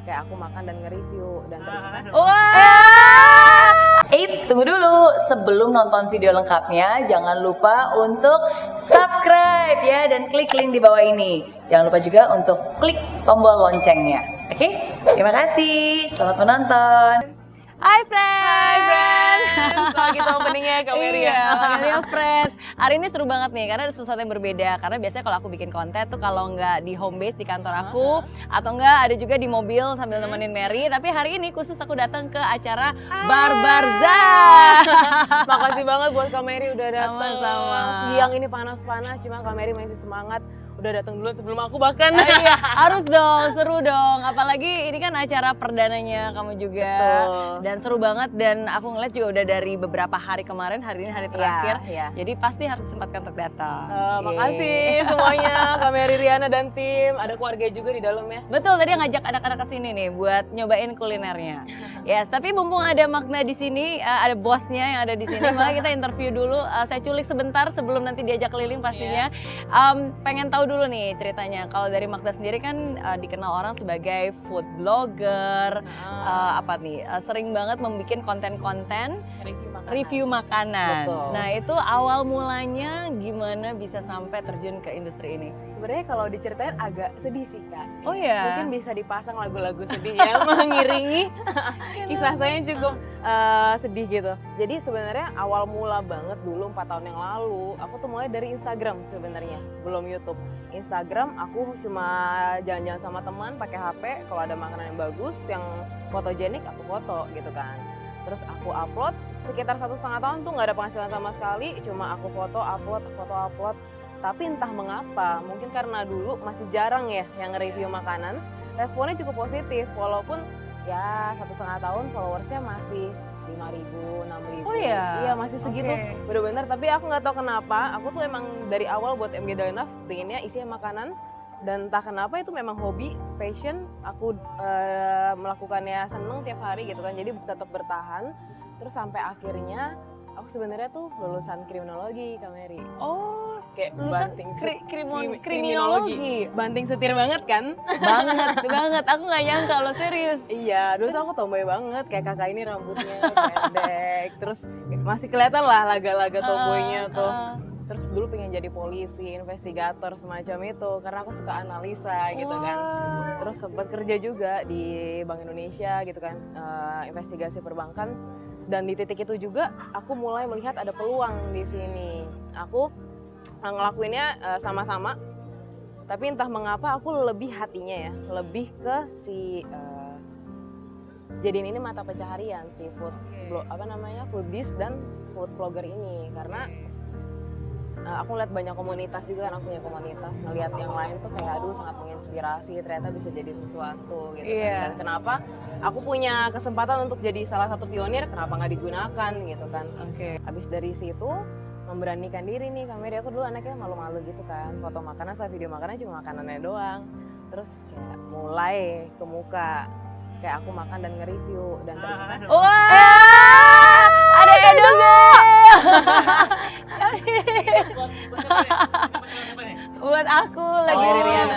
kayak aku makan dan nge-review dan ternyata Eits, tunggu dulu. Sebelum nonton video lengkapnya, jangan lupa untuk subscribe ya dan klik link di bawah ini. Jangan lupa juga untuk klik tombol loncengnya. Oke? Terima kasih. Selamat menonton. Hai friends. Kalau gitu openingnya Kak Mary ya. Iya, openingnya friends. Hari ini seru banget nih karena ada sesuatu yang berbeda. Karena biasanya kalau aku bikin konten tuh kalau nggak di home base di kantor aku atau nggak ada juga di mobil sambil nemenin Mary. Tapi hari ini khusus aku datang ke acara Barbarza. Makasih banget buat Kak Mary udah datang. Sama-sama. Siang ini panas-panas, cuma Kak Mary masih semangat. Udah datang duluan sebelum aku bahkan. Iya, harus dong, seru dong. Apalagi ini kan acara perdananya kamu juga. Betul. Dan seru banget dan aku ngeliat juga udah dari beberapa hari kemarin, hari ini hari terakhir. Iya. Jadi pasti harus disempatkan untuk datang. Makasih semuanya Kak Mary, Riana dan tim. Ada keluarga juga di dalam ya. Betul, tadi ngajak anak-anak ke sini nih buat nyobain kulinernya. Yes, tapi mumpung ada Magna di sini, ada bosnya yang ada di sini, maka kita interview dulu. Saya culik sebentar sebelum nanti diajak keliling pastinya. Pengen tahu dulu nih ceritanya. Kalau dari Magda sendiri kan dikenal orang sebagai food blogger, sering banget membuat konten-konten review makanan. Betul. Nah itu awal mulanya gimana bisa sampai terjun ke industri ini? Sebenarnya kalau diceritain agak sedih sih Kak. Oh ya. Mungkin bisa dipasang lagu-lagu sedih yang mengiringi kisah saya cukup sedih gitu. Jadi sebenarnya awal mula banget dulu 4 tahun yang lalu, aku tuh mulai dari Instagram sebenarnya, belum YouTube. Instagram aku cuma jalan-jalan sama teman pakai HP, kalau ada makanan yang bagus, yang fotogenik aku foto gitu kan. Terus aku upload sekitar 1,5 tahun tuh nggak ada penghasilan sama sekali, cuma aku foto upload. Tapi entah mengapa, mungkin karena dulu masih jarang ya yang nge-review makanan, responnya cukup positif walaupun ya 1,5 tahun followersnya masih 5.000, 6.000. Oh ya? Iya masih segitu, bener-bener. Tapi aku nggak tahu kenapa, aku tuh emang dari awal buat MG Dalinaf pengennya isinya makanan. Dan entah kenapa itu memang hobi, passion, aku melakukannya seneng tiap hari gitu kan, jadi tetap bertahan. Terus sampai akhirnya aku sebenarnya tuh lulusan kriminologi Kak Mary. Oh, Kayak lulusan kriminologi. Banting setir banget kan? banget. Aku nggak nyangka lo serius. Iya, dulu tuh aku tomboy banget, kayak kakak ini rambutnya pendek, terus masih kelihatan lah laga-laga tomboynya tuh. Terus dulu pengen jadi polisi, investigator semacam itu, karena aku suka analisa gitu kan. Terus sempat kerja juga di Bank Indonesia gitu kan, investigasi perbankan. Dan di titik itu juga aku mulai melihat ada peluang di sini. Aku ngelakuinnya sama-sama, tapi entah mengapa aku lebih hatinya ya, lebih ke si jadiin ini mata pencaharian si foodbiz dan food blogger ini, karena aku lihat banyak komunitas juga kan, aku punya komunitas, ngelihat yang lain tuh kayak aduh sangat menginspirasi, ternyata bisa jadi sesuatu gitu kan. Dan kenapa aku punya kesempatan untuk jadi salah satu pionir, kenapa nggak digunakan gitu kan. Habis dari situ memberanikan diri nih Kak Mary, aku dulu anaknya malu-malu gitu kan, foto makanan sama video makanan cuma makanannya doang. Terus kayak mulai ke muka, kayak aku makan dan nge-review dan ternyata ada Edoze. Buat aku lagi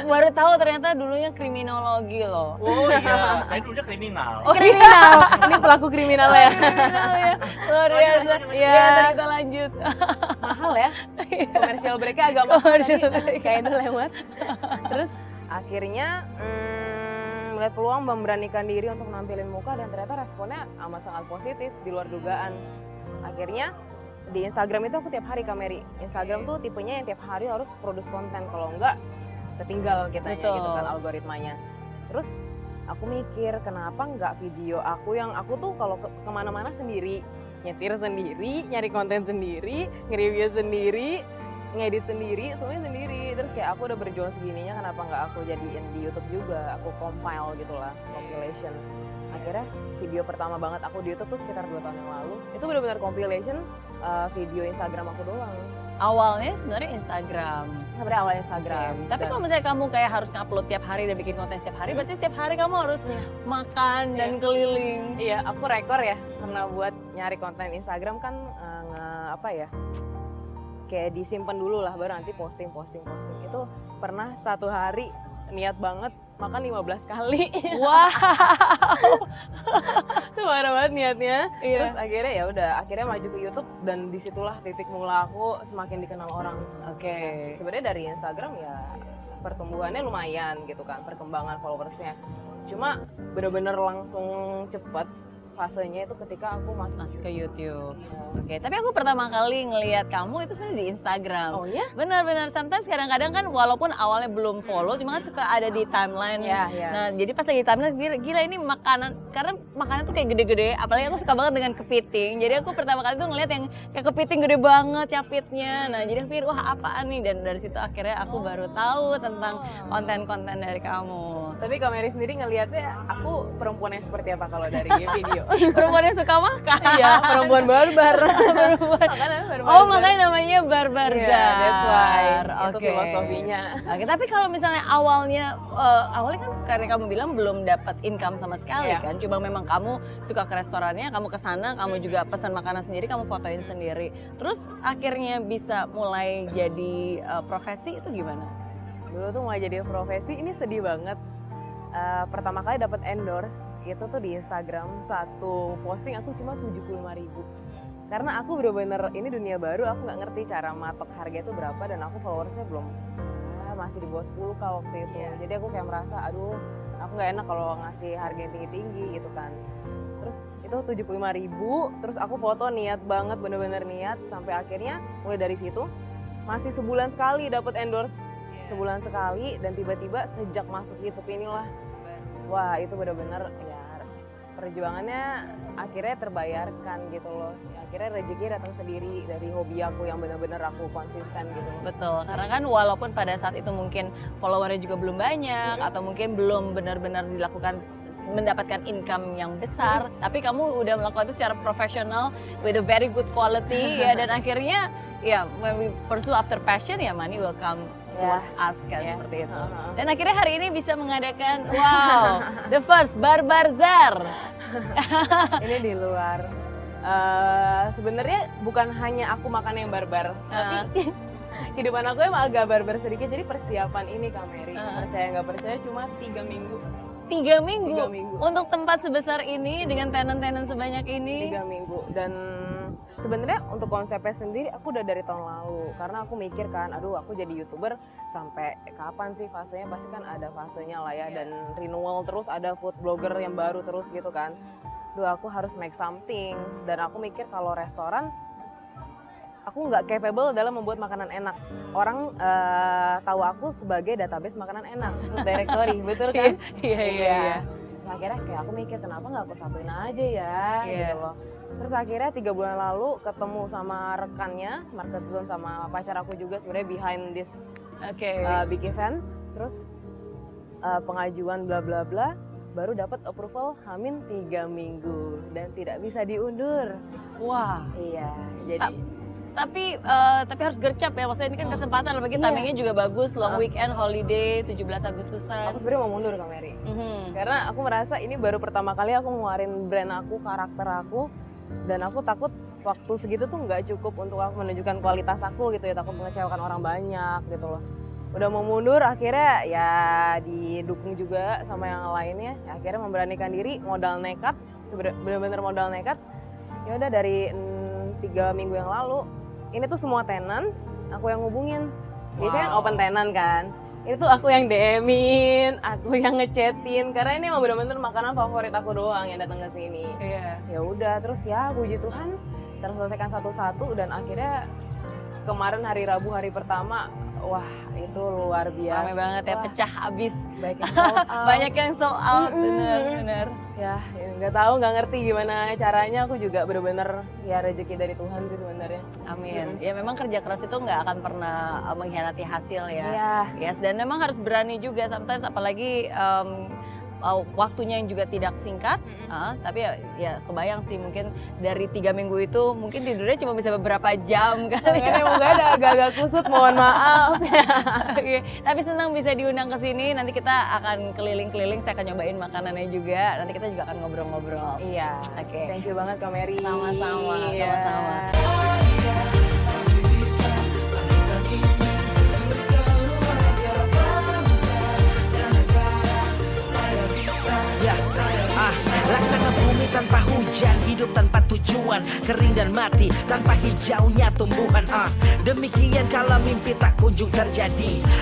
baru tahu ternyata dulunya kriminologi loh. Oh iya, saya dulunya kriminal. Oh kriminal, ini pelaku kriminal ya. Luar biasa. Ya, ntar kita lanjut. Mahal ya, komersial breaknya agak mahal tadi, kayak udah lewat. Terus akhirnya melihat peluang, memberanikan diri untuk nampilin muka dan ternyata responnya amat sangat positif di luar dugaan. Akhirnya di Instagram itu aku tiap hari Kak Mary. Instagram tuh tipenya yang tiap hari harus produce konten, kalau enggak ketinggal kitanya gitu kan algoritmanya. Terus aku mikir kenapa enggak video aku yang aku tuh kalau kemana-mana sendiri, nyetir sendiri, nyari konten sendiri, nge-review sendiri, ngedit sendiri, semuanya sendiri. Terus kayak aku udah berjuang segininya, kenapa nggak aku jadiin di YouTube juga, aku compile gitulah, compilation. Akhirnya video pertama banget aku di YouTube tuh sekitar 2 tahun yang lalu, itu benar-benar compilation video Instagram aku doang. Awalnya sebenarnya Instagram. Sebenarnya awalnya Instagram. Tapi kalau misalnya kamu kayak harus ngupload tiap hari dan bikin konten setiap hari, berarti setiap hari kamu harus makan dan keliling. Iya, aku rekor ya, karena buat nyari konten Instagram kan kayak disimpan dulu lah, baru nanti posting. Itu pernah 1 hari niat banget makan 15 kali. Wah. Itu parah banget niatnya. Iya. Terus akhirnya ya udah, akhirnya maju ke YouTube dan disitulah titik mula aku semakin dikenal orang. Oke. Sebenarnya dari Instagram ya pertumbuhannya lumayan gitu kan, perkembangan followersnya. Cuma bener-bener langsung cepet fasenya itu ketika aku Masuk ke YouTube. Iya. Oke, tapi aku pertama kali ngelihat kamu itu sebenarnya di Instagram. Oh iya? Benar-benar, sometimes kadang-kadang kan walaupun awalnya belum follow, cuma kan suka ada di timeline. Iya, iya. Nah, jadi pas lagi timeline, gila ini makanan, karena makanan tuh kayak gede-gede, apalagi aku suka banget dengan kepiting. Jadi aku pertama kali tuh ngeliat yang kayak kepiting gede banget capitnya. Nah, jadi aku pikir, wah apaan nih? Dan dari situ akhirnya aku baru tahu tentang konten-konten dari kamu. Tapi Kak Mary sendiri ngelihatnya aku perempuan yang seperti apa kalau dari video? Perempuan yang suka makan. Iya, perempuan barbar. Makanya barbar. Oh, makanya namanya Barbazar. Iya, that's why. Itu Oke. filosofinya. Oke, tapi kalau misalnya awalnya kan karena kamu bilang belum dapat income sama sekali Iya. kan, cuma memang kamu suka ke restorannya, kamu ke sana, kamu juga pesan makanan sendiri, kamu fotoin sendiri. Terus akhirnya bisa mulai jadi profesi itu gimana? Dulu tuh mulai jadi profesi, ini sedih banget. Pertama kali dapat endorse itu tuh di Instagram, satu posting aku cuma 75.000. Karena aku bener-bener ini dunia baru, aku nggak ngerti cara matok harga itu berapa dan aku followersnya belum masih di bawah 10 kak waktu itu. Jadi aku kayak merasa aduh aku nggak enak kalau ngasih harga yang tinggi-tinggi gitu kan. Terus itu 75.000, terus aku foto niat banget, bener-bener niat sampai akhirnya mulai dari situ masih sebulan sekali dapat endorse. Sebulan sekali dan tiba-tiba sejak masuk YouTube inilah wah itu benar-benar ya perjuangannya akhirnya terbayarkan gitu loh. Ya, akhirnya rezeki datang sendiri dari hobi aku yang benar-benar aku konsisten gitu loh. Betul, karena kan walaupun pada saat itu mungkin followernya juga belum banyak atau mungkin belum benar-benar mendapatkan income yang besar, tapi kamu udah melakukan itu secara profesional with a very good quality ya, dan akhirnya ya when we pursue after passion ya money will come towards us kan, seperti itu. Dan akhirnya hari ini bisa mengadakan wow the first Barbazar. Ini di luar. Sebenarnya bukan hanya aku makan yang barbar, tapi kehidupan aku emang agak barbar sedikit. Jadi persiapan ini Kak Mary, percaya nggak percaya cuma 3 minggu. 3 minggu? 3 minggu. Untuk tempat sebesar ini dengan tenan-tenan sebanyak ini? 3 minggu. Dan sebenarnya untuk konsepnya sendiri aku udah dari tahun lalu, karena aku mikir kan, aduh aku jadi YouTuber sampai kapan sih fasenya, pasti kan ada fasenya lah ya, dan renewal terus, ada food blogger yang baru terus gitu kan. Duh aku harus make something, dan aku mikir kalau restoran aku nggak capable dalam membuat makanan enak. Orang tahu aku sebagai database makanan enak, food directory, betul kan? Iya. Terus akhirnya kayak aku mikir kenapa nggak aku satuin aja ya, gitu loh. Terus akhirnya 3 bulan lalu ketemu sama rekannya, Market Zone, sama pacar aku juga sebenarnya behind this big event. Terus pengajuan bla bla bla, baru dapat approval Hamin 3 minggu dan tidak bisa diundur. Wah. Iya, jadi tapi harus gercep ya, maksudnya ini kan kesempatan, apalagi timingnya juga bagus, long weekend, holiday, 17 Agustusan. aku sebenarnya mau mundur Kak Mary. Karena aku merasa ini baru pertama kali aku ngeluarin brand aku, karakter aku, dan aku takut waktu segitu tuh nggak cukup untuk aku menunjukkan kualitas aku gitu ya, takut mengecewakan orang banyak gitu loh. Udah mau mundur, akhirnya ya didukung juga sama yang lainnya, ya, akhirnya memberanikan diri, modal nekat, bener-bener modal nekat. Ya udah dari 3 minggu yang lalu, ini tuh semua tenan aku yang hubungin. Biasanya kan open tenan kan. Ini tuh aku yang DM-in, aku yang ngechatin, karena ini emang bener-bener makanan favorit aku doang yang datang ke sini. Iya. Ya udah, terus ya puji Tuhan terselesaikan satu-satu, dan akhirnya kemarin hari Rabu, hari pertama, wah itu luar biasa. Ramai banget ya, pecah abis. Baik yang sold out. Banyak yang sold out, bener. Ya nggak tahu, nggak ngerti gimana caranya. Aku juga bener-bener ya rezeki dari Tuhan sih sebenarnya. Amin. Ya memang kerja keras itu nggak akan pernah mengkhianati hasil ya. Iya. Yes, dan memang harus berani juga sometimes, apalagi waktunya yang juga tidak singkat. Tapi ya kebayang sih, mungkin dari 3 minggu itu mungkin tidurnya cuma bisa beberapa jam kali. Makanya moga ada agak-agak kusut, mohon maaf. Oke, tapi senang bisa diundang ke sini. Nanti kita akan keliling-keliling, saya akan nyobain makanannya juga. Nanti kita juga akan ngobrol-ngobrol. Iya. Oke. Thank you banget Kak Mary. Sama-sama, Iya. sama-sama. hidup tanpa tujuan, kering dan mati tanpa hijaunya tumbuhan. Demikian kalau mimpi tak kunjung terjadi,